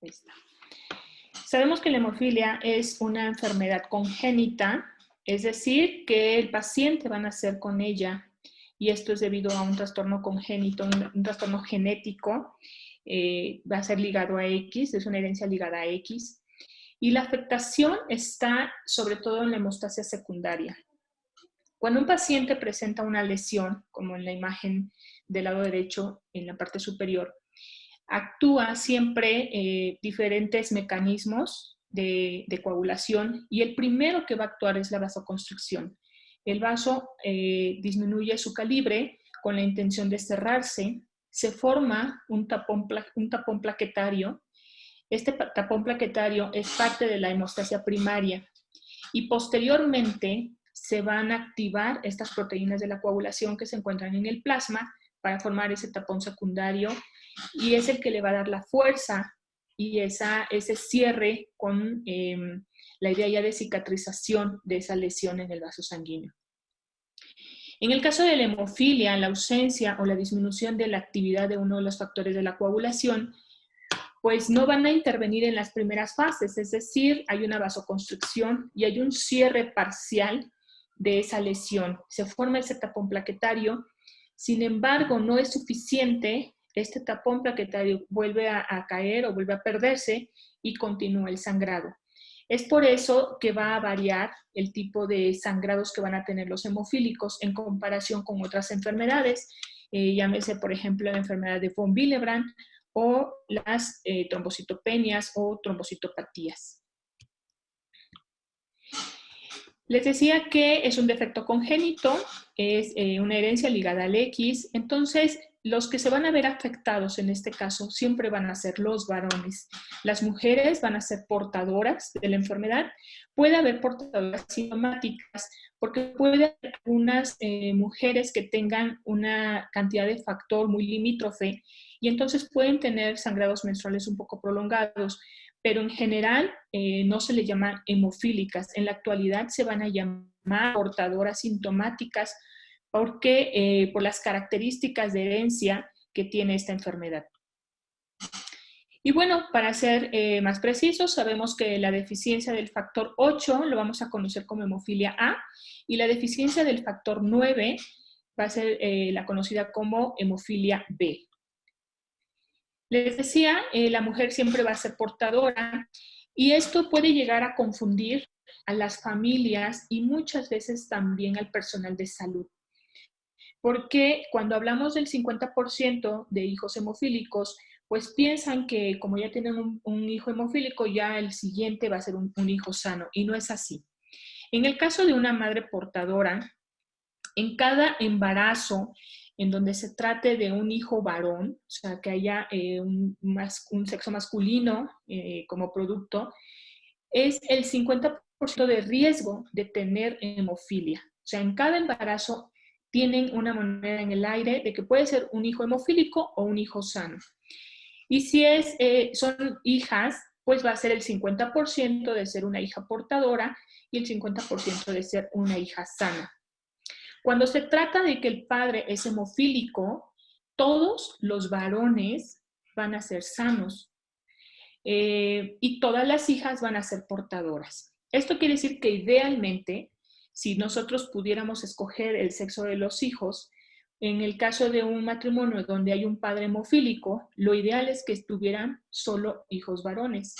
Esta. Sabemos que la hemofilia es una enfermedad congénita, es decir, que el paciente va a nacer con ella, y esto es debido a un trastorno congénito, un trastorno genético, va a ser ligado a X, es una herencia ligada a X, y la afectación está sobre todo en la hemostasia secundaria. Cuando un paciente presenta una lesión, como en la imagen del lado derecho, en la parte superior, actúa siempre diferentes mecanismos de coagulación, y el primero que va a actuar es la vasoconstricción. El vaso disminuye su calibre con la intención de cerrarse, se forma un tapón plaquetario. Este tapón plaquetario es parte de la hemostasia primaria, y posteriormente se van a activar estas proteínas de la coagulación que se encuentran en el plasma para formar ese tapón secundario, y es el que le va a dar la fuerza y ese cierre con la idea ya de cicatrización de esa lesión en el vaso sanguíneo. En el caso de la hemofilia, la ausencia o la disminución de la actividad de uno de los factores de la coagulación, pues no van a intervenir en las primeras fases, es decir, hay una vasoconstricción y hay un cierre parcial de esa lesión. Se forma ese tapón plaquetario, sin embargo, no es suficiente, este tapón plaquetario vuelve a caer o vuelve a perderse y continúa el sangrado. Es por eso que va a variar el tipo de sangrados que van a tener los hemofílicos en comparación con otras enfermedades, llámese por ejemplo la enfermedad de von Willebrand o las trombocitopenias o trombocitopatías. Les decía que es un defecto congénito, es una herencia ligada al X, entonces los que se van a ver afectados en este caso siempre van a ser los varones. Las mujeres van a ser portadoras de la enfermedad. Puede haber portadoras sintomáticas, porque puede haber algunas mujeres que tengan una cantidad de factor muy limítrofe y entonces pueden tener sangrados menstruales un poco prolongados, pero en general no se le llama hemofílicas. En la actualidad se van a llamar portadoras sintomáticas porque por las características de herencia que tiene esta enfermedad. Y bueno, para ser más precisos, sabemos que la deficiencia del factor 8 lo vamos a conocer como hemofilia A, y la deficiencia del factor 9 va a ser la conocida como hemofilia B. Les decía, la mujer siempre va a ser portadora, y esto puede llegar a confundir a las familias y muchas veces también al personal de salud. Porque cuando hablamos del 50% de hijos hemofílicos, pues piensan que como ya tienen un hijo hemofílico, ya el siguiente va a ser un hijo sano, y no es así. En el caso de una madre portadora, en cada embarazo en donde se trate de un hijo varón, o sea, que haya un sexo masculino como producto, es el 50% de riesgo de tener hemofilia. O sea, en cada embarazo tienen una moneda en el aire de que puede ser un hijo hemofílico o un hijo sano. Y si son hijas, pues va a ser el 50% de ser una hija portadora y el 50% de ser una hija sana. Cuando se trata de que el padre es hemofílico, todos los varones van a ser sanos y todas las hijas van a ser portadoras. Esto quiere decir que idealmente, si nosotros pudiéramos escoger el sexo de los hijos, en el caso de un matrimonio donde hay un padre hemofílico, lo ideal es que estuvieran solo hijos varones.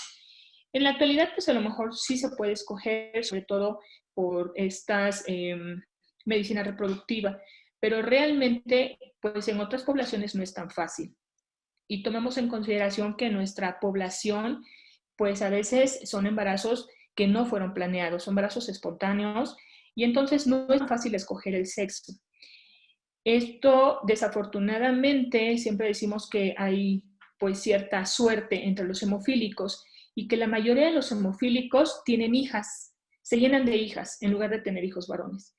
En la actualidad, pues a lo mejor sí se puede escoger, sobre todo por estas medicina reproductiva, pero realmente, pues en otras poblaciones no es tan fácil. Y tomemos en consideración que nuestra población, pues a veces son embarazos que no fueron planeados, son embarazos espontáneos, y entonces no es fácil escoger el sexo. Esto, desafortunadamente, siempre decimos que hay pues cierta suerte entre los hemofílicos, y que la mayoría de los hemofílicos tienen hijas, se llenan de hijas en lugar de tener hijos varones.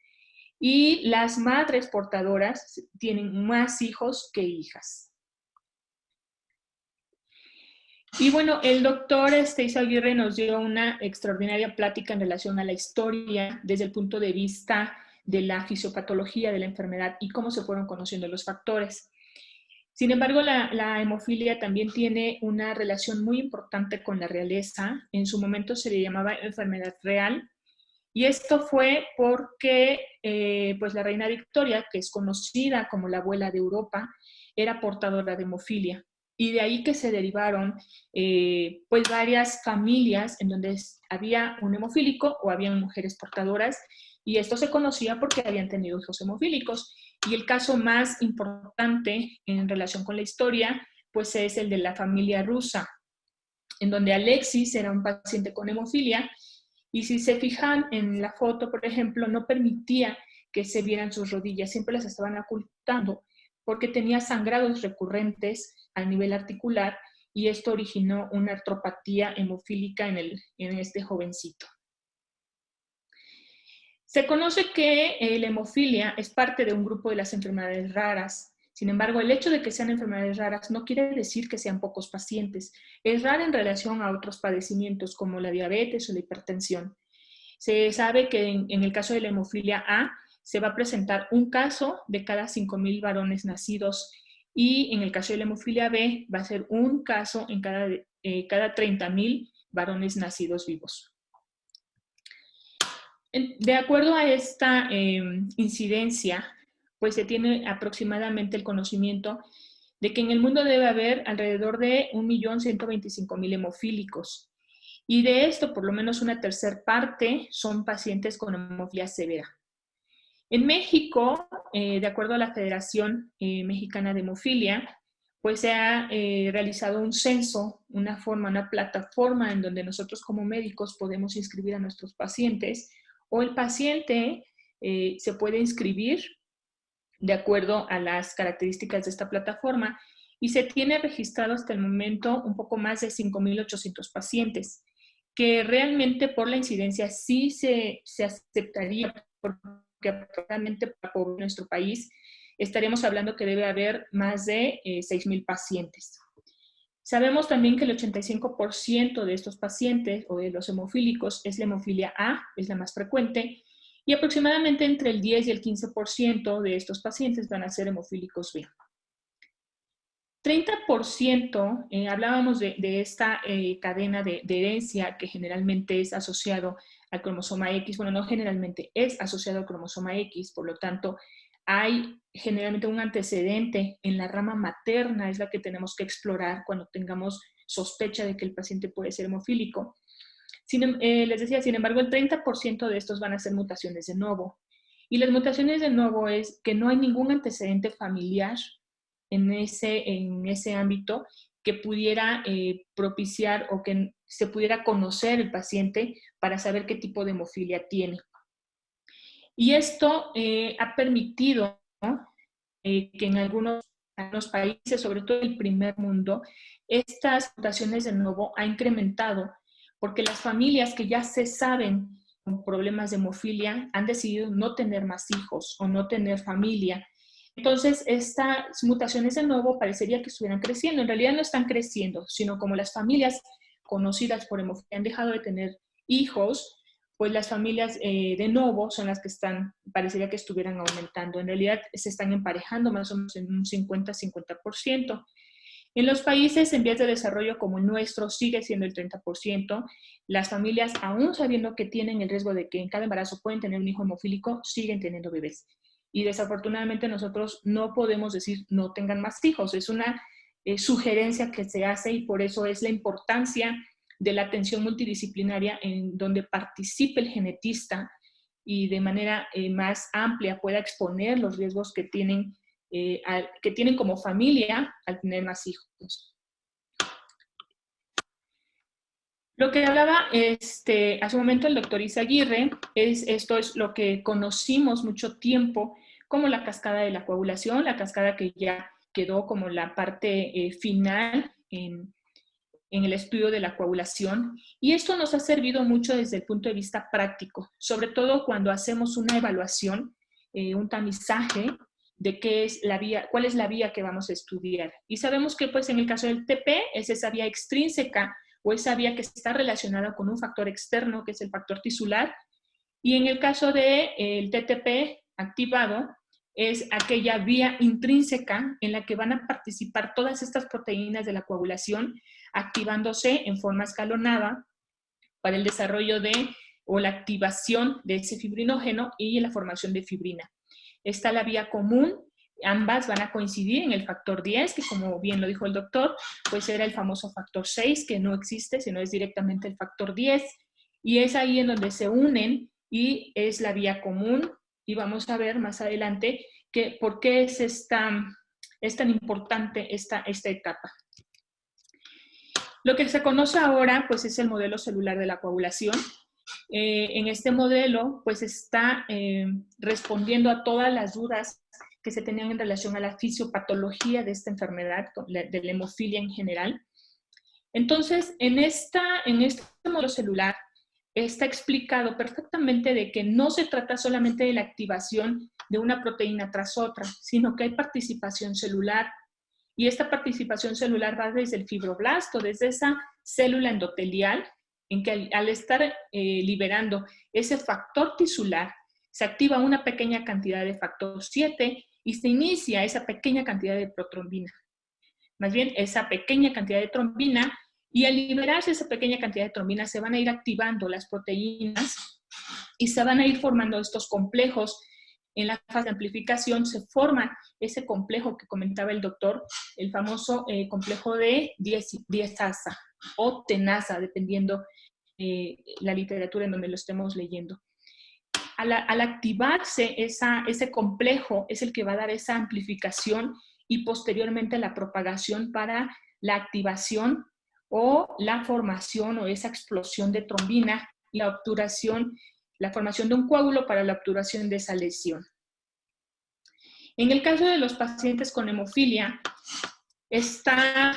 Y las madres portadoras tienen más hijos que hijas. Y bueno, el doctor Stacy Aguirre nos dio una extraordinaria plática en relación a la historia desde el punto de vista de la fisiopatología de la enfermedad y cómo se fueron conociendo los factores. Sin embargo, la hemofilia también tiene una relación muy importante con la realeza. En su momento se le llamaba enfermedad real. Y esto fue porque pues la reina Victoria, que es conocida como la abuela de Europa, era portadora de hemofilia. Y de ahí que se derivaron pues varias familias en donde había un hemofílico o habían mujeres portadoras, y esto se conocía porque habían tenido hijos hemofílicos. Y el caso más importante en relación con la historia pues es el de la familia rusa, en donde Alexis era un paciente con hemofilia, y si se fijan en la foto, por ejemplo, no permitía que se vieran sus rodillas, siempre las estaban ocultando porque tenía sangrados recurrentes a nivel articular, y esto originó una artropatía hemofílica en este jovencito. Se conoce que la hemofilia es parte de un grupo de las enfermedades raras. Sin embargo, el hecho de que sean enfermedades raras no quiere decir que sean pocos pacientes. Es rara en relación a otros padecimientos como la diabetes o la hipertensión. Se sabe que en el caso de la hemofilia A se va a presentar un caso de cada 5,000 varones nacidos, y en el caso de la hemofilia B va a ser un caso en cada 30,000 varones nacidos vivos. De acuerdo a esta incidencia, pues se tiene aproximadamente el conocimiento de que en el mundo debe haber alrededor de 1.125.000 hemofílicos. Y de esto, por lo menos una tercera parte son pacientes con hemofilia severa. En México, de acuerdo a la Federación Mexicana de Hemofilia, pues se ha realizado un censo, una plataforma en donde nosotros como médicos podemos inscribir a nuestros pacientes, o el paciente se puede inscribir de acuerdo a las características de esta plataforma, y se tiene registrado hasta el momento un poco más de 5.800 pacientes, que realmente por la incidencia sí se aceptaría, porque actualmente para nuestro país estaremos hablando que debe haber más de 6,000 pacientes. Sabemos también que el 85% de estos pacientes o de los hemofílicos es la hemofilia A, es la más frecuente, y aproximadamente entre el 10 y el 15% de estos pacientes van a ser hemofílicos B. 30%, hablábamos de esta cadena de herencia que generalmente es asociado al cromosoma X. Bueno, no generalmente, es asociado al cromosoma X, por lo tanto, hay generalmente un antecedente en la rama materna, es la que tenemos que explorar cuando tengamos sospecha de que el paciente puede ser hemofílico. Les decía, sin embargo, el 30% de estos van a ser mutaciones de novo. Y las mutaciones de novo es que no hay ningún antecedente familiar en ese ámbito que pudiera propiciar o que se pudiera conocer el paciente para saber qué tipo de hemofilia tiene. Y esto ha permitido, ¿no?, que en algunos países, sobre todo en el primer mundo, estas mutaciones de nuevo ha incrementado, porque las familias que ya se saben con problemas de hemofilia han decidido no tener más hijos o no tener familia. Entonces, estas mutaciones de nuevo parecería que estuvieran creciendo. En realidad no están creciendo, sino como las familias conocidas por hemofilia han dejado de tener hijos, pues las familias de nuevo son las que parecería que estuvieran aumentando. En realidad se están emparejando más o menos en un 50-50%. En los países en vías de desarrollo como el nuestro sigue siendo el 30%. Las familias, aún sabiendo que tienen el riesgo de que en cada embarazo pueden tener un hijo hemofílico, siguen teniendo bebés. Y desafortunadamente nosotros no podemos decir no tengan más hijos. Es una sugerencia que se hace, y por eso es la importancia de la atención multidisciplinaria en donde participe el genetista y de manera más amplia pueda exponer los riesgos que tienen como familia al tener más hijos. Lo que hablaba hace un momento el doctor Izaguirre, esto es lo que conocimos mucho tiempo como la cascada de la coagulación, la cascada que ya quedó como la parte final en el estudio de la coagulación, y esto nos ha servido mucho desde el punto de vista práctico, sobre todo cuando hacemos una evaluación, un tamizaje de cuál es la vía que vamos a estudiar. Y sabemos que pues en el caso del TP es esa vía extrínseca o esa vía que está relacionada con un factor externo que es el factor tisular, y en el caso del TTP activado, es aquella vía intrínseca en la que van a participar todas estas proteínas de la coagulación, activándose en forma escalonada para el desarrollo o la activación de ese fibrinógeno y la formación de fibrina. Está la vía común, ambas van a coincidir en el factor 10, que como bien lo dijo el doctor, pues era el famoso factor 6, que no existe, sino es directamente el factor 10, y es ahí en donde se unen y es la vía común, y vamos a ver más adelante que por qué es tan importante esta etapa. Lo que se conoce ahora, pues, es el modelo celular de la coagulación. En este modelo, pues, está respondiendo a todas las dudas que se tenían en relación a la fisiopatología de esta enfermedad, de la hemofilia en general. Entonces, en este modelo celular está explicado perfectamente de que no se trata solamente de la activación de una proteína tras otra, sino que hay participación celular. Y esta participación celular va desde el fibroblasto, desde esa célula endotelial, en que al estar liberando ese factor tisular, se activa una pequeña cantidad de factor 7 y se inicia esa pequeña cantidad de protrombina. Más bien, esa pequeña cantidad de trombina, y al liberarse esa pequeña cantidad de trombina se van a ir activando las proteínas y se van a ir formando estos complejos. En la fase de amplificación se forma ese complejo que comentaba el doctor, el famoso complejo de diestasa o tenasa, dependiendo la literatura en donde lo estemos leyendo. Al activarse ese complejo es el que va a dar esa amplificación y posteriormente la propagación para la activación o la formación o esa explosión de trombina y la obturación, la formación de un coágulo para la obturación de esa lesión. En el caso de los pacientes con hemofilia, está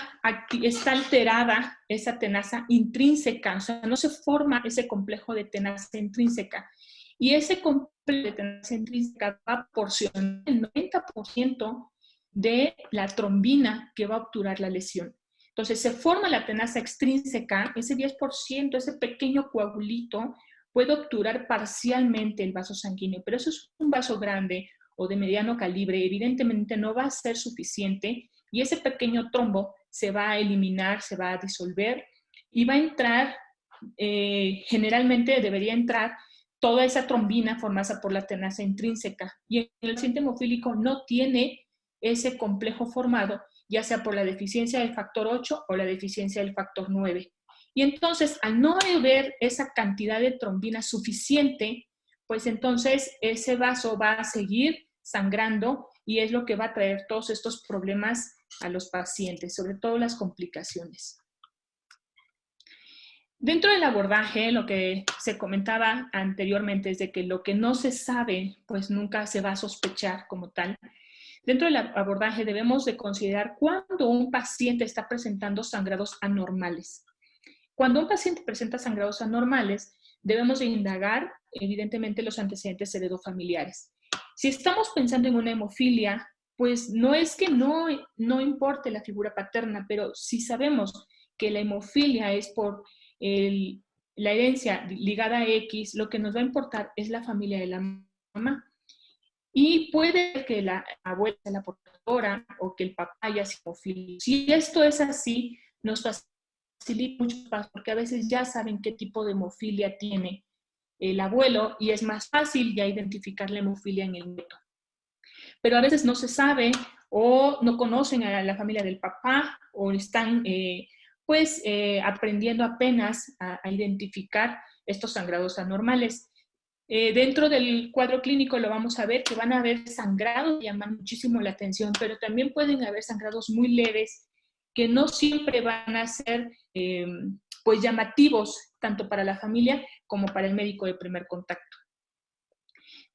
alterada esa tenasa intrínseca, o sea, no se forma ese complejo de tenasa intrínseca. Y ese complejo de tenasa intrínseca va a proporcionar el 90% de la trombina que va a obturar la lesión. Entonces, se forma la tenasa extrínseca, ese 10%, ese pequeño coagulito, puede obturar parcialmente el vaso sanguíneo, pero eso es un vaso grande o de mediano calibre, evidentemente no va a ser suficiente y ese pequeño trombo se va a eliminar, se va a disolver y va a entrar, generalmente debería entrar toda esa trombina formada por la tenasa intrínseca. Y el paciente hemofílico no tiene ese complejo formado, ya sea por la deficiencia del factor 8 o la deficiencia del factor 9. Y entonces, al no haber esa cantidad de trombina suficiente, pues entonces ese vaso va a seguir sangrando y es lo que va a traer todos estos problemas a los pacientes, sobre todo las complicaciones. Dentro del abordaje, lo que se comentaba anteriormente es de que lo que no se sabe, pues nunca se va a sospechar como tal. Dentro del abordaje debemos de considerar cuando un paciente está presentando sangrados anormales. Cuando un paciente presenta sangrados anormales, debemos de indagar, evidentemente, los antecedentes heredofamiliares. Si estamos pensando en una hemofilia, pues no es que no importe la figura paterna, pero si sabemos que la hemofilia es por la herencia ligada a X, lo que nos va a importar es la familia de la mamá. Y puede que la abuela sea la portadora o que el papá haya sido hemofílico. Si esto es así, nos facilita mucho porque a veces ya saben qué tipo de hemofilia tiene el abuelo y es más fácil ya identificar la hemofilia en el nieto. Pero a veces no se sabe o no conocen a la familia del papá o están aprendiendo apenas a identificar estos sangrados anormales. Dentro del cuadro clínico lo vamos a ver que van a haber sangrados que llaman muchísimo la atención, pero también pueden haber sangrados muy leves que no siempre van a ser pues llamativos tanto para la familia como para el médico de primer contacto.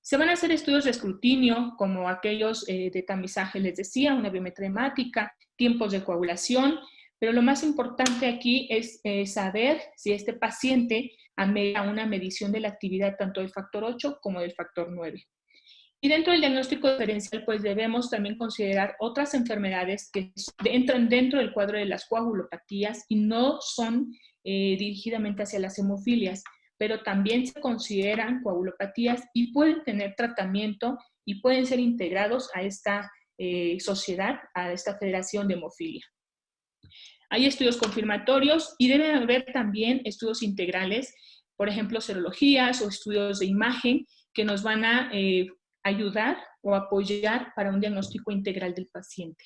Se van a hacer estudios de escrutinio, como aquellos de tamizaje, les decía, una biometría hemática, tiempos de coagulación, pero lo más importante aquí es saber si este paciente amerita una medición de la actividad tanto del factor 8 como del factor 9. Y dentro del diagnóstico diferencial, pues debemos también considerar otras enfermedades que entran dentro del cuadro de las coagulopatías y no son dirigidamente hacia las hemofilias, pero también se consideran coagulopatías y pueden tener tratamiento y pueden ser integrados a esta sociedad, a esta Federación de Hemofilia. Hay estudios confirmatorios y debe haber también estudios integrales, por ejemplo, serologías o estudios de imagen que nos van a ayudar o apoyar para un diagnóstico integral del paciente.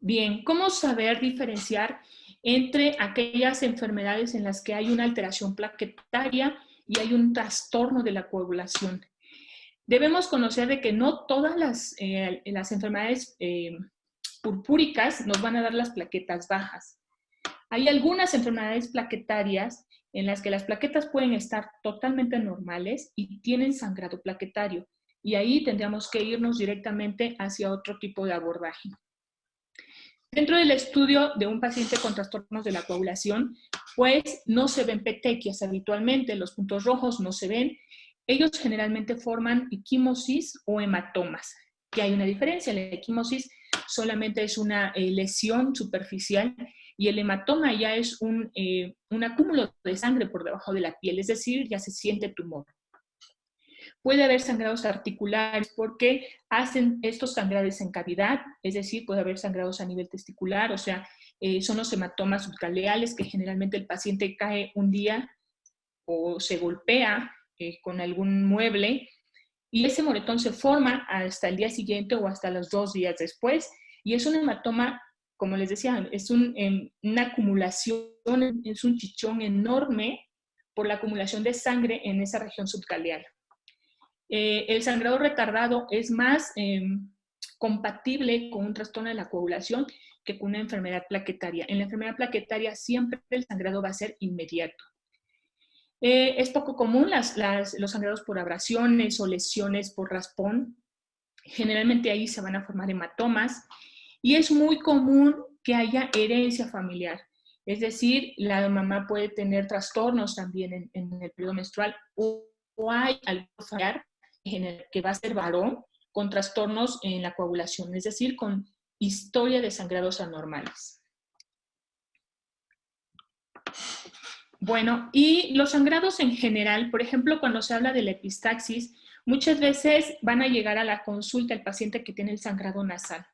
Bien, ¿cómo saber diferenciar entre aquellas enfermedades en las que hay una alteración plaquetaria y hay un trastorno de la coagulación? Debemos conocer de que no todas las enfermedades purpúricas nos van a dar las plaquetas bajas. Hay algunas enfermedades plaquetarias en las que las plaquetas pueden estar totalmente normales y tienen sangrado plaquetario. Y ahí tendríamos que irnos directamente hacia otro tipo de abordaje. Dentro del estudio de un paciente con trastornos de la coagulación, pues no se ven petequias habitualmente, los puntos rojos no se ven. Ellos generalmente forman equimosis o hematomas, que hay una diferencia. La equimosis solamente es una lesión superficial y el hematoma ya es un acúmulo de sangre por debajo de la piel, es decir, ya se siente tumor. Puede haber sangrados articulares porque hacen estos sangrados en cavidad, es decir, puede haber sangrados a nivel testicular, o sea, son los hematomas subcaleales que generalmente el paciente cae un día o se golpea con algún mueble y ese moretón se forma hasta el día siguiente o hasta los 2 días después y es un hematoma, como les decía, es una acumulación, es un chichón enorme por la acumulación de sangre en esa región subcaleal. El sangrado retardado es más compatible con un trastorno de la coagulación que con una enfermedad plaquetaria. En la enfermedad plaquetaria siempre el sangrado va a ser inmediato. Es poco común los sangrados por abrasiones o lesiones por raspón. Generalmente ahí se van a formar hematomas y es muy común que haya herencia familiar. Es decir, la mamá puede tener trastornos también en el periodo menstrual o hay algo familiar que va a ser varón con trastornos en la coagulación, es decir, con historia de sangrados anormales. Bueno, y los sangrados en general, por ejemplo, cuando se habla de la epistaxis, muchas veces van a llegar a la consulta el paciente que tiene el sangrado nasal.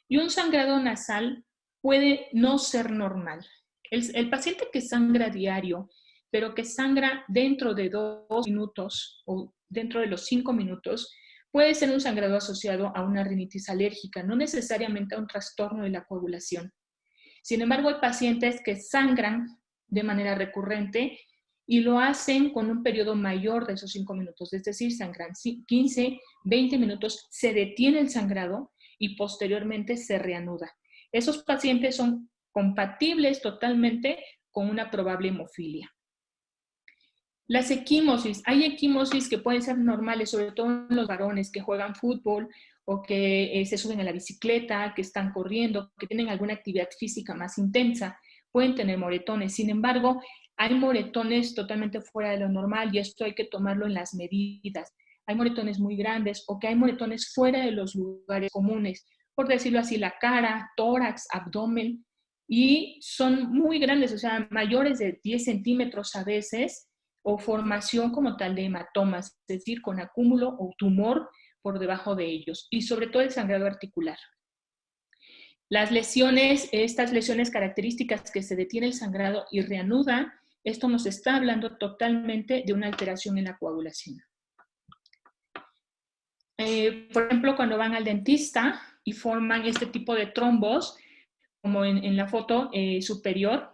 Y un sangrado nasal puede no ser normal. El paciente que sangra diario, pero que sangra dentro de 2 minutos o dentro de los 5 minutos, puede ser un sangrado asociado a una rinitis alérgica, no necesariamente a un trastorno de la coagulación. Sin embargo, hay pacientes que sangran de manera recurrente y lo hacen con un periodo mayor de esos 5 minutos, es decir, sangran 15, 20 minutos, se detiene el sangrado y posteriormente se reanuda. Esos pacientes son compatibles totalmente con una probable hemofilia. Las equimosis, hay equimosis que pueden ser normales, sobre todo en los varones que juegan fútbol o que se suben a la bicicleta, que están corriendo, que tienen alguna actividad física más intensa, pueden tener moretones. Sin embargo, hay moretones totalmente fuera de lo normal y esto hay que tomarlo en las medidas. Hay moretones muy grandes o que hay moretones fuera de los lugares comunes, por decirlo así, la cara, tórax, abdomen, y son muy grandes, o sea, mayores de 10 centímetros a veces, o formación como tal de hematomas, es decir, con acúmulo o tumor por debajo de ellos, y sobre todo el sangrado articular. Las lesiones, estas lesiones características que se detiene el sangrado y reanuda, esto nos está hablando totalmente de una alteración en la coagulación. Por ejemplo, cuando van al dentista y forman este tipo de trombos, como en la foto superior,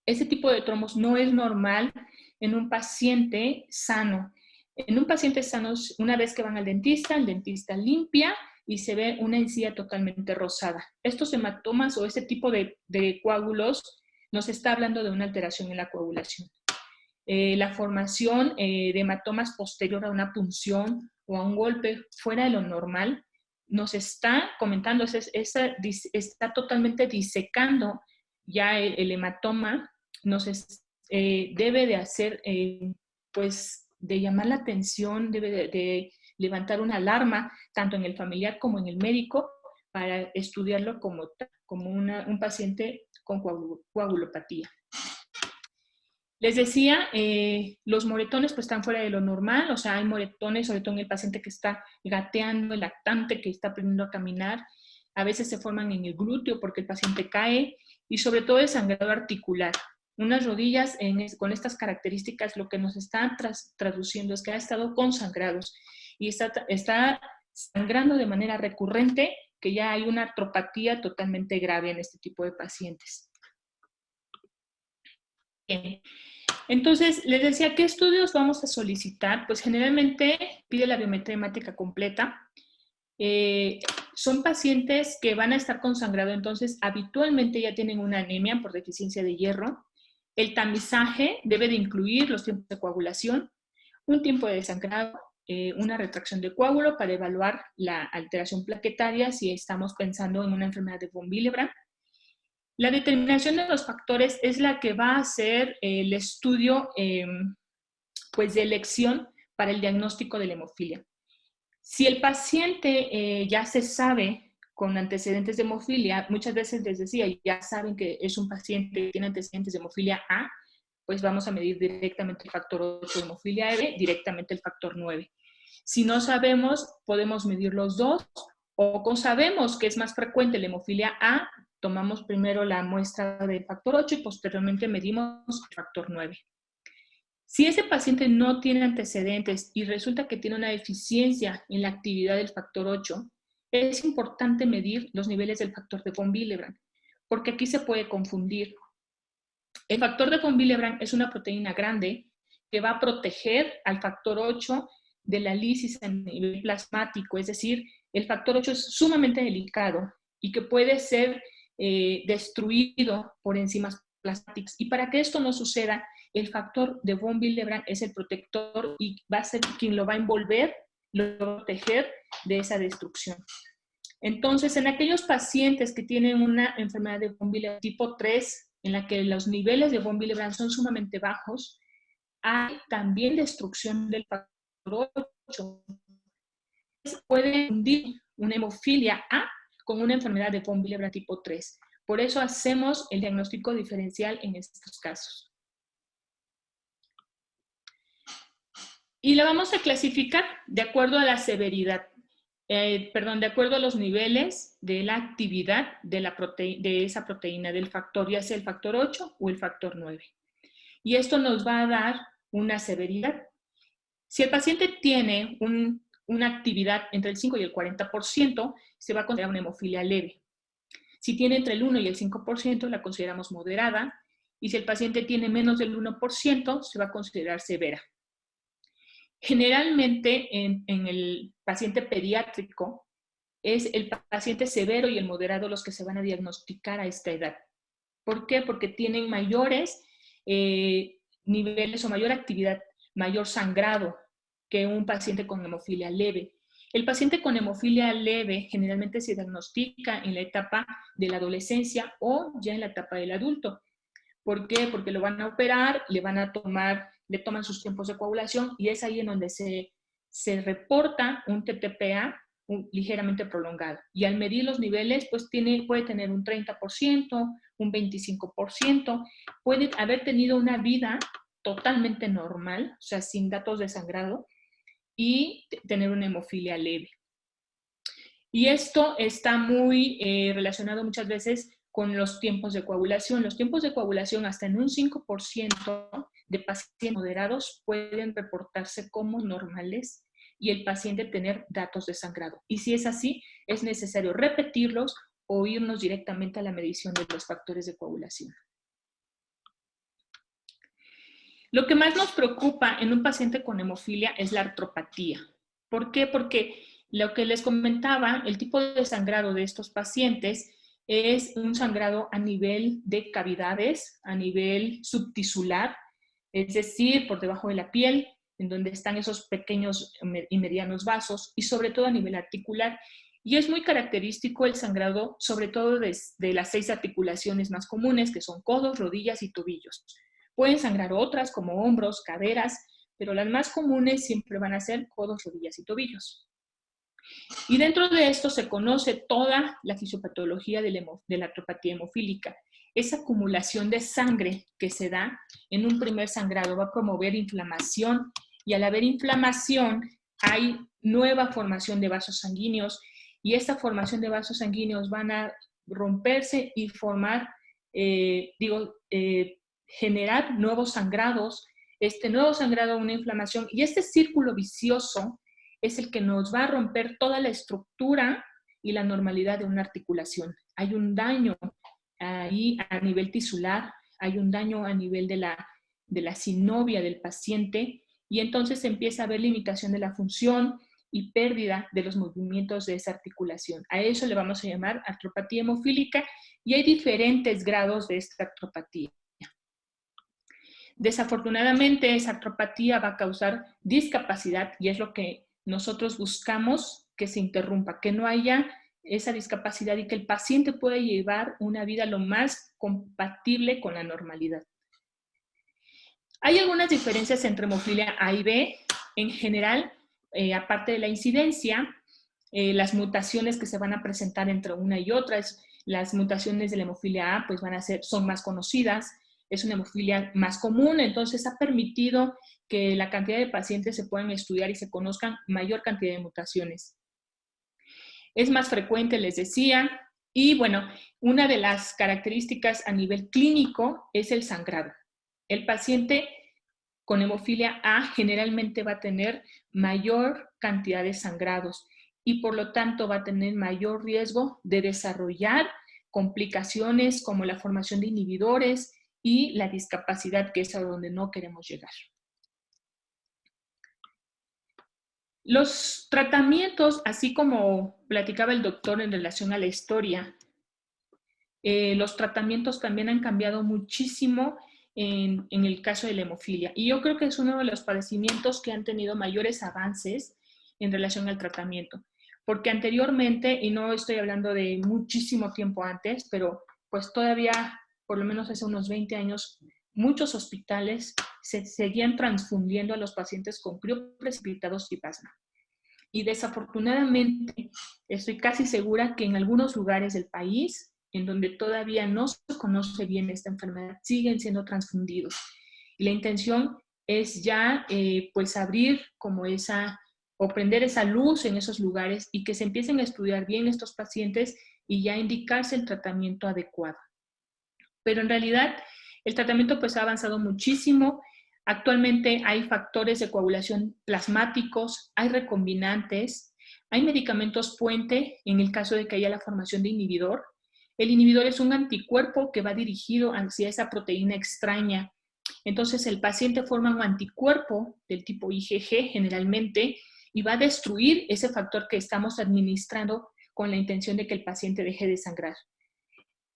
ese tipo de trombos no es normal en un paciente sano. En un paciente sano, una vez que van al dentista, el dentista limpia y se ve una encía totalmente rosada. Estos hematomas o este tipo de coágulos nos está hablando de una alteración en la coagulación. La formación de hematomas posterior a una punción o a un golpe fuera de lo normal nos está comentando, está totalmente disecando ya el hematoma, debe de hacer, pues, de llamar la atención, debe de levantar una alarma, tanto en el familiar como en el médico, para estudiarlo como un paciente con coagulopatía. Les decía, los moretones pues están fuera de lo normal, o sea, hay moretones, sobre todo en el paciente que está gateando, el lactante que está aprendiendo a caminar. A veces se forman en el glúteo porque el paciente cae y sobre todo el sangrado articular. Unas rodillas con estas características lo que nos están traduciendo es que ha estado con sangrados y está sangrando de manera recurrente, que ya hay una artropatía totalmente grave en este tipo de pacientes. Bien. Entonces, les decía, ¿qué estudios vamos a solicitar? Pues generalmente pide la biometría hemática completa. Son pacientes que van a estar con sangrado, entonces habitualmente ya tienen una anemia por deficiencia de hierro. El tamizaje debe de incluir los tiempos de coagulación, un tiempo de sangrado, una retracción de coágulo para evaluar la alteración plaquetaria si estamos pensando en una enfermedad de von Willebrand. La determinación de los factores es la que va a hacer el estudio pues de elección para el diagnóstico de la hemofilia. Si el paciente ya se sabe con antecedentes de hemofilia, muchas veces les decía, ya saben que es un paciente que tiene antecedentes de hemofilia A, pues vamos a medir directamente el factor 8 de hemofilia B, directamente el factor 9. Si no sabemos, podemos medir los dos, o sabemos que es más frecuente la hemofilia A, tomamos primero la muestra del factor 8 y posteriormente medimos el factor 9. Si ese paciente no tiene antecedentes y resulta que tiene una deficiencia en la actividad del factor 8, es importante medir los niveles del factor de von Willebrand, porque aquí se puede confundir. El factor de von Willebrand es una proteína grande que va a proteger al factor 8 de la lisis a nivel plasmático, es decir, el factor 8 es sumamente delicado y que puede ser destruido por enzimas plasmáticas. Y para que esto no suceda, el factor de von Willebrand es el protector y va a ser quien lo va a envolver, lo va a proteger de esa destrucción. Entonces, en aquellos pacientes que tienen una enfermedad de von Willebrand tipo 3, en la que los niveles de von Willebrand son sumamente bajos, hay también destrucción del factor 8. Puede hundir una hemofilia A con una enfermedad de von Willebrand tipo 3. Por eso hacemos el diagnóstico diferencial en estos casos. Y la vamos a clasificar de acuerdo a la severidad, de acuerdo a los niveles de la actividad de esa proteína, del factor, ya sea el factor 8 o el factor 9. Y esto nos va a dar una severidad. Si el paciente tiene una actividad entre el 5 y el 40%, se va a considerar una hemofilia leve. Si tiene entre el 1 y el 5%, la consideramos moderada. Y si el paciente tiene menos del 1%, se va a considerar severa. Generalmente en el paciente pediátrico es el paciente severo y el moderado los que se van a diagnosticar a esta edad. ¿Por qué? Porque tienen mayores niveles o mayor actividad, mayor sangrado que un paciente con hemofilia leve. El paciente con hemofilia leve generalmente se diagnostica en la etapa de la adolescencia o ya en la etapa del adulto. ¿Por qué? Porque lo van a operar, le toman sus tiempos de coagulación y es ahí en donde se reporta un TTPA ligeramente prolongado. Y al medir los niveles, pues puede tener un 30%, un 25%, puede haber tenido una vida totalmente normal, o sea, sin datos de sangrado, y tener una hemofilia leve. Y esto está muy relacionado muchas veces con los tiempos de coagulación. Los tiempos de coagulación hasta en un 5% de pacientes moderados pueden reportarse como normales y el paciente tener datos de sangrado. Y si es así, es necesario repetirlos o irnos directamente a la medición de los factores de coagulación. Lo que más nos preocupa en un paciente con hemofilia es la artropatía. ¿Por qué? Porque lo que les comentaba, el tipo de sangrado de estos pacientes es un sangrado a nivel de cavidades, a nivel subtisular, es decir, por debajo de la piel, en donde están esos pequeños y medianos vasos, y sobre todo a nivel articular. Y es muy característico el sangrado, sobre todo de las 6 articulaciones más comunes, que son codos, rodillas y tobillos. Pueden sangrar otras como hombros, caderas, pero las más comunes siempre van a ser codos, rodillas y tobillos. Y dentro de esto se conoce toda la fisiopatología de la artropatía hemofílica. esa acumulación de sangre que se da en un primer sangrado va a promover inflamación, y al haber inflamación hay nueva formación de vasos sanguíneos, y esta formación de vasos sanguíneos van a romperse y formar, generar nuevos sangrados, este nuevo sangrado, una inflamación, y este círculo vicioso es el que nos va a romper toda la estructura y la normalidad de una articulación. Hay un daño ahí a nivel tisular, hay un daño a nivel de la sinovia del paciente, y entonces empieza a haber limitación de la función y pérdida de los movimientos de esa articulación. A eso le vamos a llamar artropatía hemofílica, y hay diferentes grados de esta artropatía. Desafortunadamente, esa artropatía va a causar discapacidad, y es lo que nosotros buscamos, que se interrumpa, que no haya esa discapacidad y que el paciente pueda llevar una vida lo más compatible con la normalidad. Hay algunas diferencias entre hemofilia A y B. En general, aparte de la incidencia, las mutaciones que se van a presentar entre una y otra, las mutaciones de la hemofilia A pues son más conocidas, es una hemofilia más común, entonces ha permitido que la cantidad de pacientes se puedan estudiar y se conozcan mayor cantidad de mutaciones. Es más frecuente, les decía, y bueno, una de las características a nivel clínico es el sangrado. El paciente con hemofilia A generalmente va a tener mayor cantidad de sangrados y por lo tanto va a tener mayor riesgo de desarrollar complicaciones como la formación de inhibidores y la discapacidad, que es a donde no queremos llegar. Los tratamientos, así como platicaba el doctor en relación a la historia, los tratamientos también han cambiado muchísimo en el caso de la hemofilia. Y yo creo que es uno de los padecimientos que han tenido mayores avances en relación al tratamiento. Porque anteriormente, y no estoy hablando de muchísimo tiempo antes, pero pues todavía, por lo menos hace unos 20 años, muchos hospitales se seguían transfundiendo a los pacientes con crioprecipitados y plasma. Y desafortunadamente, estoy casi segura que en algunos lugares del país, en donde todavía no se conoce bien esta enfermedad, siguen siendo transfundidos. Y la intención es ya pues abrir como o prender esa luz en esos lugares y que se empiecen a estudiar bien estos pacientes y ya indicarse el tratamiento adecuado. Pero en realidad el tratamiento pues ha avanzado muchísimo. Actualmente hay factores de coagulación plasmáticos, hay recombinantes, hay medicamentos puente en el caso de que haya la formación de inhibidor. El inhibidor es un anticuerpo que va dirigido hacia esa proteína extraña. Entonces el paciente forma un anticuerpo del tipo IgG generalmente y va a destruir ese factor que estamos administrando con la intención de que el paciente deje de sangrar.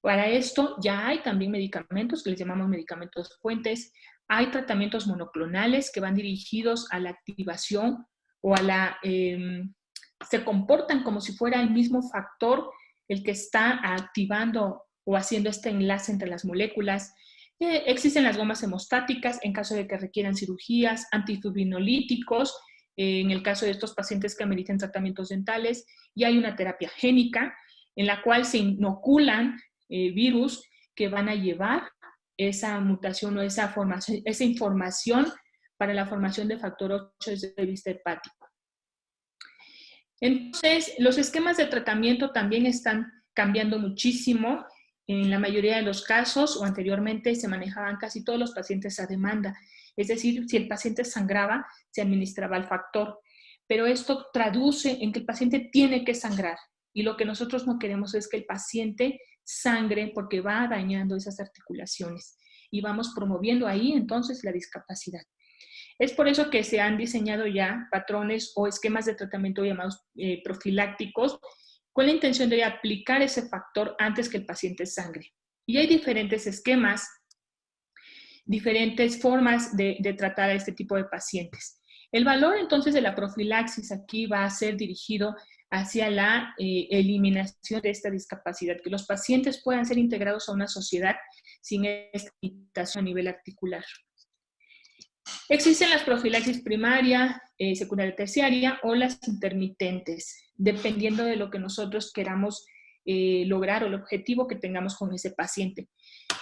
Para esto ya hay también medicamentos que les llamamos medicamentos puentes. Hay tratamientos monoclonales que van dirigidos a la activación o a se comportan como si fuera el mismo factor el que está activando o haciendo este enlace entre las moléculas. Existen las gomas hemostáticas en caso de que requieran cirugías, antifibrinolyíticos en el caso de estos pacientes que ameriten tratamientos dentales, y hay una terapia génica en la cual se inoculan virus que van a llevar esa mutación o esa información para la formación de factor 8 desde el vista hepático. Entonces, los esquemas de tratamiento también están cambiando muchísimo. En la mayoría de los casos, o anteriormente, se manejaban casi todos los pacientes a demanda. Es decir, si el paciente sangraba, se administraba el factor. Pero esto traduce en que el paciente tiene que sangrar. Y lo que nosotros no queremos es que el paciente sangre porque va dañando esas articulaciones. Y vamos promoviendo ahí entonces la discapacidad. Es por eso que se han diseñado ya patrones o esquemas de tratamiento llamados profilácticos con la intención de aplicar ese factor antes que el paciente sangre. Y hay diferentes esquemas, diferentes formas de tratar a este tipo de pacientes. El valor entonces de la profilaxis aquí va a ser dirigido hacia la eliminación de esta discapacidad, que los pacientes puedan ser integrados a una sociedad sin esta limitación a nivel articular. Existen las profilaxis primaria, secundaria, terciaria o las intermitentes, dependiendo de lo que nosotros queramos lograr o el objetivo que tengamos con ese paciente.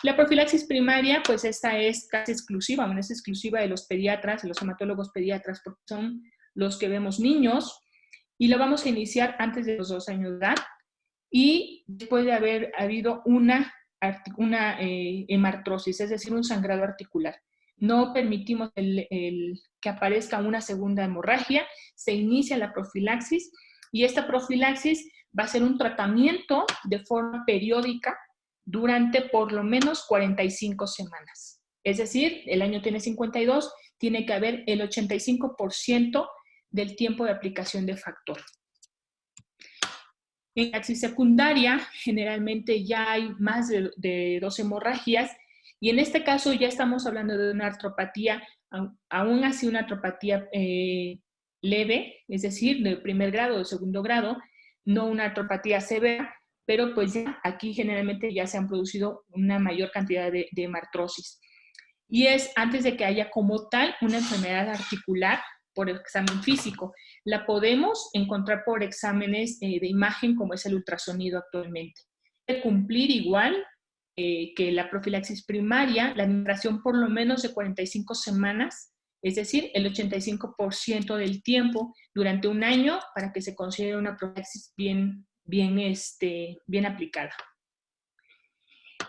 La profilaxis primaria, pues esta es casi exclusiva, bueno, es exclusiva de los pediatras, de los hematólogos pediatras, porque son los que vemos niños, y lo vamos a iniciar antes de los 2 años de edad, y después de haber habido una hemartrosis, es decir, un sangrado articular. No permitimos que aparezca una segunda hemorragia, se inicia la profilaxis, y esta profilaxis va a ser un tratamiento de forma periódica durante por lo menos 45 semanas. Es decir, el año tiene 52, tiene que haber el 85% del tiempo de aplicación de factor. En la profilaxis secundaria, generalmente ya hay más de 2 hemorragias, y en este caso ya estamos hablando de una artropatía, aún así una artropatía leve, es decir, de primer grado o de segundo grado, no una artropatía severa, pero pues ya aquí generalmente ya se han producido una mayor cantidad de hemartrosis. Y es antes de que haya como tal una enfermedad articular por examen físico. La podemos encontrar por exámenes de imagen, como es el ultrasonido actualmente. Debe cumplir igual que la profilaxis primaria, la administración por lo menos de 45 semanas, es decir, el 85% del tiempo durante un año, para que se considere una profilaxis bien aplicada.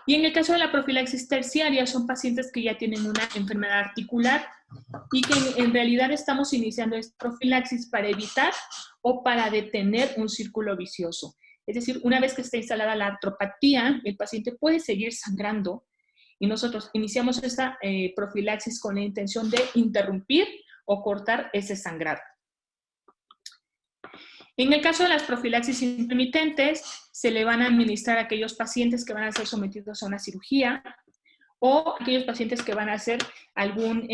Y en el caso de la profilaxis terciaria, son pacientes que ya tienen una enfermedad articular y que en realidad estamos iniciando esta profilaxis para evitar o para detener un círculo vicioso. Es decir, una vez que está instalada la artropatía, el paciente puede seguir sangrando, y nosotros iniciamos esta profilaxis con la intención de interrumpir o cortar ese sangrado. En el caso de las profilaxis intermitentes, se le van a administrar a aquellos pacientes que van a ser sometidos a una cirugía, o aquellos pacientes que van a hacer algún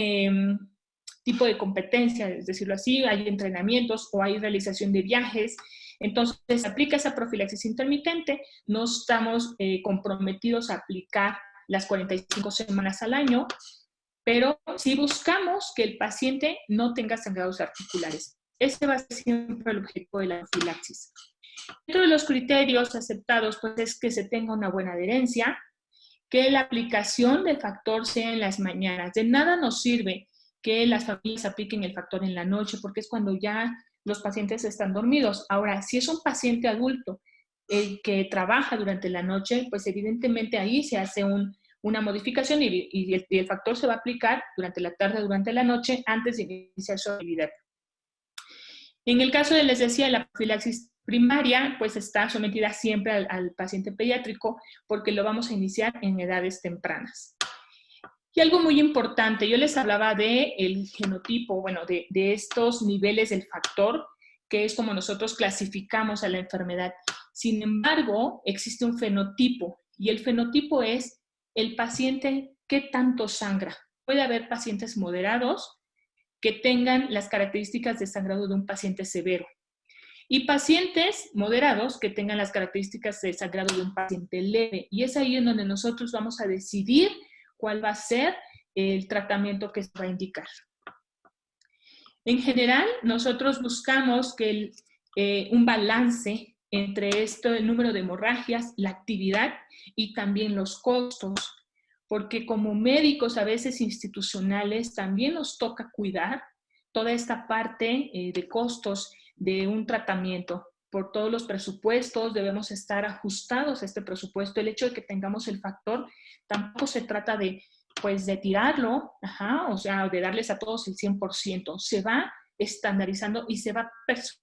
tipo de competencia, es decirlo así, hay entrenamientos o hay realización de viajes. Entonces, se aplica esa profilaxis intermitente, no estamos comprometidos a aplicar las 45 semanas al año, pero sí buscamos que el paciente no tenga sangrados articulares. Ese va a ser siempre el objetivo de la profilaxis. Dentro de los criterios aceptados, pues, es que se tenga una buena adherencia, que la aplicación del factor sea en las mañanas. De nada nos sirve que las familias apliquen el factor en la noche, porque es cuando ya los pacientes están dormidos. Ahora, si es un paciente adulto que trabaja durante la noche, pues evidentemente ahí se hace una modificación y el factor se va a aplicar durante la tarde, durante la noche, antes de iniciar su actividad. En el caso de, les decía, la profilaxis primaria, pues está sometida siempre al paciente pediátrico, porque lo vamos a iniciar en edades tempranas. Y algo muy importante, yo les hablaba del genotipo, bueno, de estos niveles del factor, que es como nosotros clasificamos a la enfermedad. Sin embargo, existe un fenotipo, y el fenotipo es el paciente que tanto sangra. Puede haber pacientes moderados que tengan las características de sangrado de un paciente severo, y pacientes moderados que tengan las características de sangrado de un paciente leve. Y es ahí en donde nosotros vamos a decidir cuál va a ser el tratamiento que se va a indicar. En general, nosotros buscamos que un balance entre el número de hemorragias, la actividad y también los costos, porque como médicos a veces institucionales también nos toca cuidar toda esta parte de costos de un tratamiento. Por todos los presupuestos debemos estar ajustados a este presupuesto. El hecho de que tengamos el factor tampoco se trata de tirarlo, o sea, de darles a todos el 100%. Se va estandarizando y se va personalizando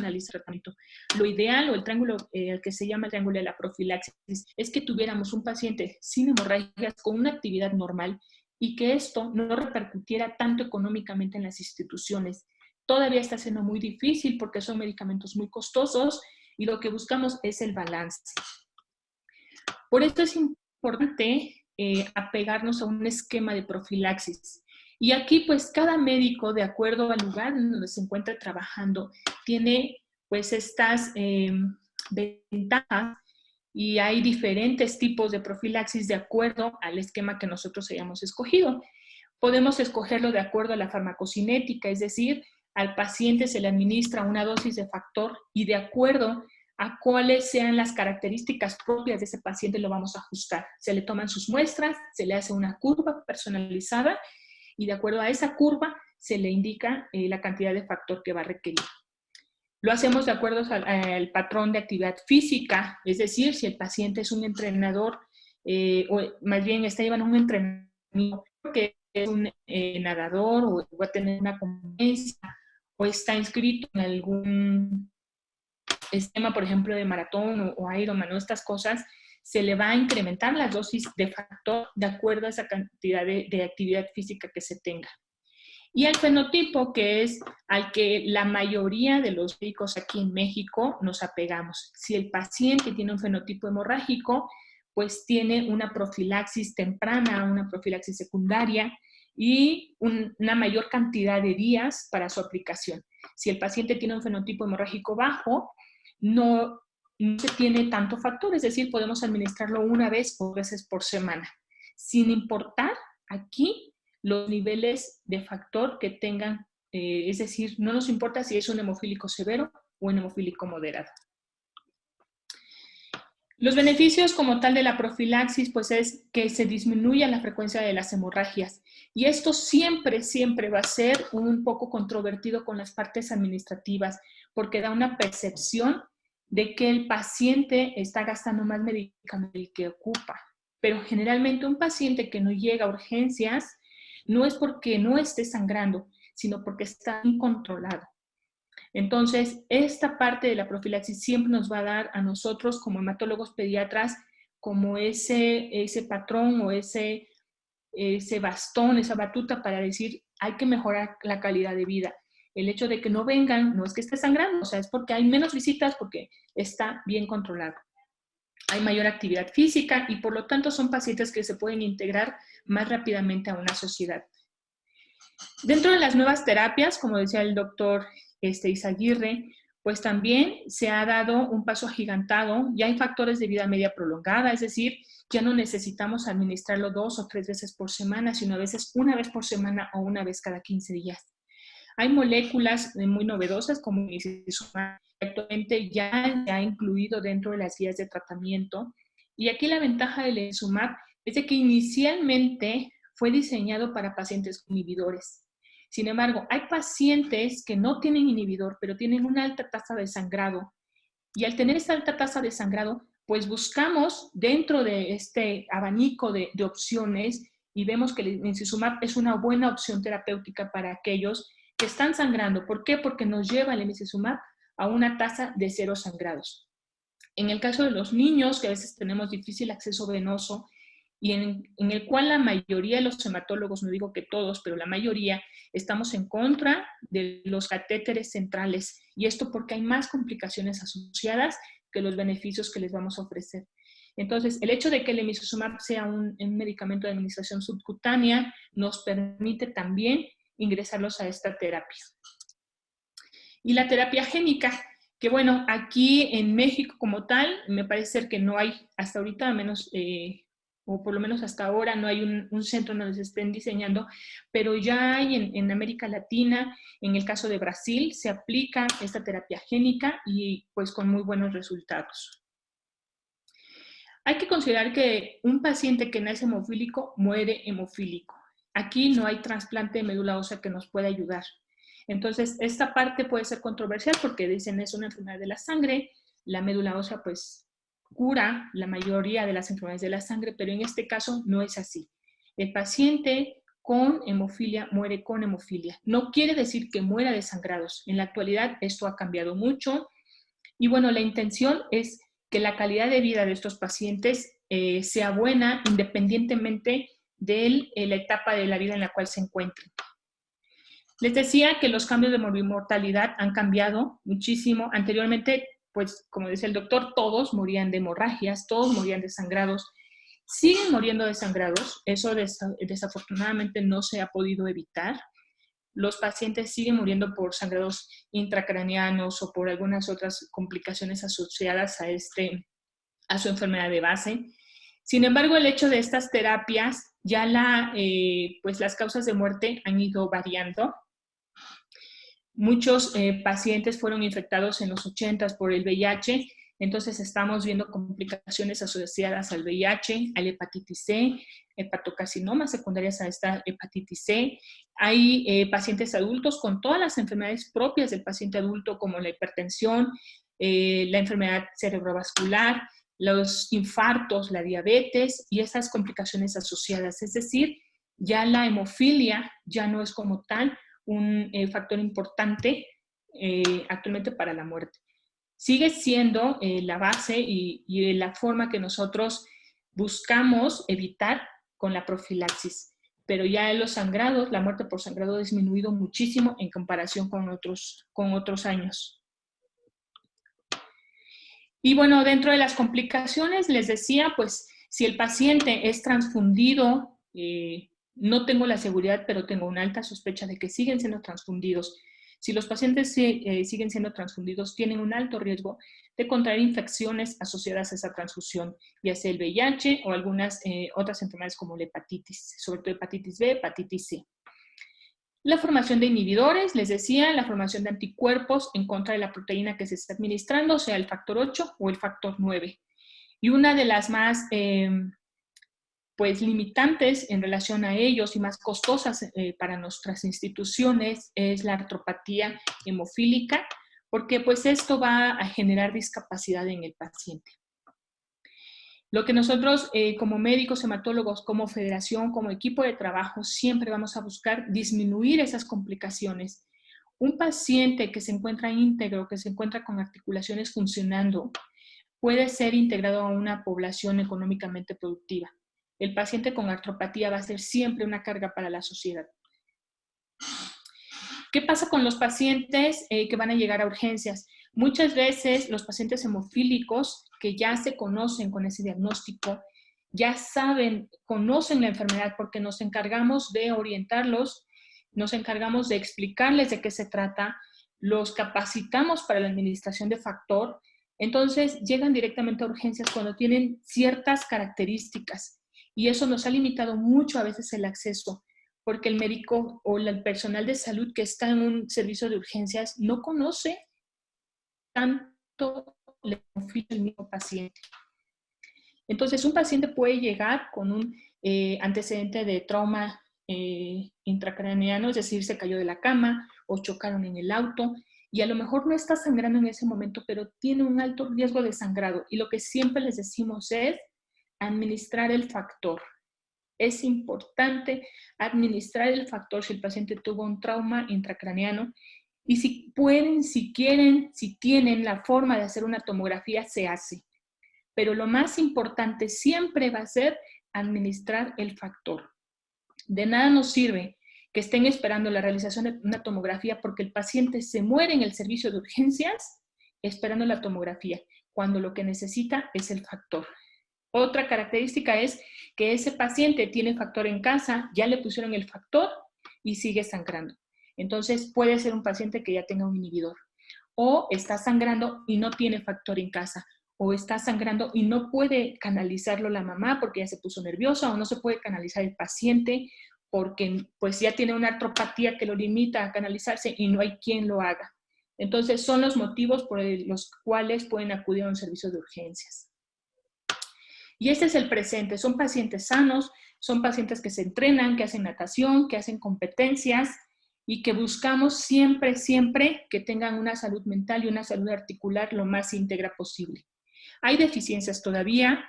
el tratamiento. Lo ideal, o el triángulo que se llama el triángulo de la profilaxis, es que tuviéramos un paciente sin hemorragias con una actividad normal y que esto no repercutiera tanto económicamente en las instituciones. Todavía está siendo muy difícil porque son medicamentos muy costosos y lo que buscamos es el balance. Por esto es importante apegarnos a un esquema de profilaxis. Y aquí, pues, cada médico, de acuerdo al lugar en donde se encuentra trabajando, tiene, pues, estas ventajas, y hay diferentes tipos de profilaxis de acuerdo al esquema que nosotros hayamos escogido. Podemos escogerlo de acuerdo a la farmacocinética, es decir, al paciente se le administra una dosis de factor y de acuerdo a cuáles sean las características propias de ese paciente lo vamos a ajustar. Se le toman sus muestras, se le hace una curva personalizada y de acuerdo a esa curva se le indica la cantidad de factor que va a requerir. Lo hacemos de acuerdo al patrón de actividad física, es decir, si el paciente es un entrenador, o más bien está llevando un entrenamiento que es un nadador o va a tener una competencia o está inscrito en algún esquema, por ejemplo, de maratón o Ironman o estas cosas, se le va a incrementar la dosis de factor de acuerdo a esa cantidad de actividad física que se tenga. Y el fenotipo, que es al que la mayoría de los médicos aquí en México nos apegamos. Si el paciente tiene un fenotipo hemorrágico, pues tiene una profilaxis temprana, una profilaxis secundaria y una mayor cantidad de días para su aplicación. Si el paciente tiene un fenotipo hemorrágico bajo, no se tiene tanto factor, es decir, podemos administrarlo una vez o veces por semana, sin importar aquí los niveles de factor que tengan, es decir, no nos importa si es un hemofílico severo o un hemofílico moderado. Los beneficios como tal de la profilaxis, pues es que se disminuya la frecuencia de las hemorragias. Y esto siempre, siempre va a ser un poco controvertido con las partes administrativas, porque da una percepción de que el paciente está gastando más medicamento del que ocupa. Pero generalmente un paciente que no llega a urgencias no es porque no esté sangrando, sino porque está incontrolado. Entonces, esta parte de la profilaxis siempre nos va a dar a nosotros como hematólogos pediatras como ese patrón o ese bastón, esa batuta para decir hay que mejorar la calidad de vida. El hecho de que no vengan no es que esté sangrando, o sea, es porque hay menos visitas porque está bien controlado. Hay mayor actividad física y por lo tanto son pacientes que se pueden integrar más rápidamente a una sociedad. Dentro de las nuevas terapias, como decía el doctor Izaguirre, pues también se ha dado un paso agigantado. Ya hay factores de vida media prolongada, es decir, ya no necesitamos administrarlo 2 o 3 veces por semana, sino a veces una vez por semana o una vez cada 15 días. Hay moléculas muy novedosas como el emicizumab, que actualmente ya se ha incluido dentro de las guías de tratamiento. Y aquí la ventaja del emicizumab es de que inicialmente fue diseñado para pacientes con inhibidores. Sin embargo, hay pacientes que no tienen inhibidor, pero tienen una alta tasa de sangrado. Y al tener esta alta tasa de sangrado, pues buscamos dentro de este abanico de opciones y vemos que el emicizumab es una buena opción terapéutica para aquellos que están sangrando. ¿Por qué? Porque nos lleva el emicizumab a una tasa de 0 sangrados. En el caso de los niños, que a veces tenemos difícil acceso venoso, y en el cual la mayoría de los hematólogos, no digo que todos, pero la mayoría, estamos en contra de los catéteres centrales. Y esto porque hay más complicaciones asociadas que los beneficios que les vamos a ofrecer. Entonces, el hecho de que el emicizumab sea un medicamento de administración subcutánea nos permite también ingresarlos a esta terapia. Y la terapia génica, que bueno, aquí en México como tal, me parece ser que no hay, hasta ahorita, al menos, o por lo menos hasta ahora, no hay un centro donde se estén diseñando, pero ya hay en América Latina, en el caso de Brasil, se aplica esta terapia génica y pues con muy buenos resultados. Hay que considerar que un paciente que nace hemofílico muere hemofílico. Aquí no hay trasplante de médula ósea que nos pueda ayudar. Entonces, esta parte puede ser controversial porque dicen es una enfermedad de la sangre, la médula ósea pues cura la mayoría de las enfermedades de la sangre, pero en este caso no es así. El paciente con hemofilia muere con hemofilia. No quiere decir que muera de sangrados. En la actualidad esto ha cambiado mucho y bueno, la intención es que la calidad de vida de estos pacientes sea buena independientemente de la etapa de la vida en la cual se encuentren. Les decía que los cambios de morbimortalidad han cambiado muchísimo. Anteriormente, pues como decía el doctor, todos morían de hemorragias, todos morían de sangrados. Siguen muriendo de sangrados, eso desafortunadamente no se ha podido evitar. Los pacientes siguen muriendo por sangrados intracraneanos o por algunas otras complicaciones asociadas a su enfermedad de base. Sin embargo, el hecho de estas terapias, ya pues las causas de muerte han ido variando. Muchos pacientes fueron infectados en los 80s por el VIH Entonces estamos viendo complicaciones asociadas al VIH, a la hepatitis C, hepatocarcinomas secundarias a esta hepatitis C. Hay pacientes adultos con todas las enfermedades propias del paciente adulto, como la hipertensión, la enfermedad cerebrovascular, los infartos, la diabetes y esas complicaciones asociadas. Es decir, ya la hemofilia ya no es como tal un factor importante actualmente para la muerte. Sigue siendo la base y la forma que nosotros buscamos evitar con la profilaxis. Pero ya en los sangrados, la muerte por sangrado ha disminuido muchísimo en comparación con otros años. Y bueno, dentro de las complicaciones, les decía, pues si el paciente es transfundido, no tengo la seguridad, pero tengo una alta sospecha de que siguen siendo transfundidos. Si los pacientes siguen siendo transfundidos, tienen un alto riesgo de contraer infecciones asociadas a esa transfusión, ya sea el VIH o algunas otras enfermedades como la hepatitis, sobre todo hepatitis B, hepatitis C. La formación de inhibidores, les decía, la formación de anticuerpos en contra de la proteína que se está administrando, sea el factor 8 o el factor 9. Y una de las más pues limitantes en relación a ellos y más costosas para nuestras instituciones es la artropatía hemofílica, porque pues esto va a generar discapacidad en el paciente. Lo que nosotros como médicos hematólogos, como federación, como equipo de trabajo, siempre vamos a buscar disminuir esas complicaciones. Un paciente que se encuentra íntegro, que se encuentra con articulaciones funcionando, puede ser integrado a una población económicamente productiva. El paciente con artropatía va a ser siempre una carga para la sociedad. ¿Qué pasa con los pacientes que van a llegar a urgencias? Muchas veces los pacientes hemofílicos que ya se conocen con ese diagnóstico, ya saben, conocen la enfermedad porque nos encargamos de orientarlos, nos encargamos de explicarles de qué se trata, los capacitamos para la administración de factor, entonces llegan directamente a urgencias cuando tienen ciertas características y eso nos ha limitado mucho a veces el acceso porque el médico o el personal de salud que está en un servicio de urgencias no conoce tanto la hemofilia del mismo paciente. Entonces, un paciente puede llegar con un antecedente de trauma intracraneano, es decir, se cayó de la cama o chocaron en el auto y a lo mejor no está sangrando en ese momento, pero tiene un alto riesgo de sangrado. Y lo que siempre les decimos es administrar el factor. Es importante administrar el factor si el paciente tuvo un trauma intracraneano y si pueden, si quieren, si tienen la forma de hacer una tomografía, se hace. Pero lo más importante siempre va a ser administrar el factor. De nada nos sirve que estén esperando la realización de una tomografía porque el paciente se muere en el servicio de urgencias esperando la tomografía, cuando lo que necesita es el factor. Otra característica es que ese paciente tiene factor en casa, ya le pusieron el factor y sigue sangrando. Entonces puede ser un paciente que ya tenga un inhibidor. O está sangrando y no tiene factor en casa. O está sangrando y no puede canalizarlo la mamá porque ya se puso nerviosa. O no se puede canalizar el paciente porque pues ya tiene una artropatía que lo limita a canalizarse y no hay quien lo haga. Entonces son los motivos por los cuales pueden acudir a un servicio de urgencias. Y este es el presente, son pacientes sanos, son pacientes que se entrenan, que hacen natación, que hacen competencias y que buscamos siempre, siempre que tengan una salud mental y una salud articular lo más íntegra posible. Hay deficiencias todavía,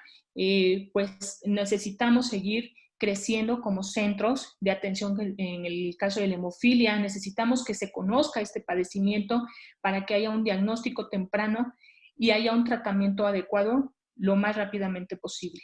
pues necesitamos seguir creciendo como centros de atención en el caso de la hemofilia, necesitamos que se conozca este padecimiento para que haya un diagnóstico temprano y haya un tratamiento adecuado lo más rápidamente posible.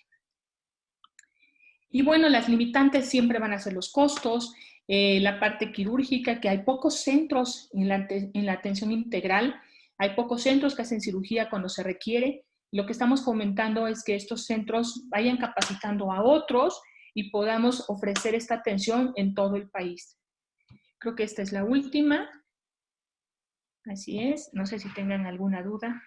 Y bueno, las limitantes siempre van a ser los costos, la parte quirúrgica, que hay pocos centros en la atención integral, hay pocos centros que hacen cirugía cuando se requiere. Lo que estamos fomentando es que estos centros vayan capacitando a otros y podamos ofrecer esta atención en todo el país. Creo que esta es la última. Así es, no sé si tengan alguna duda.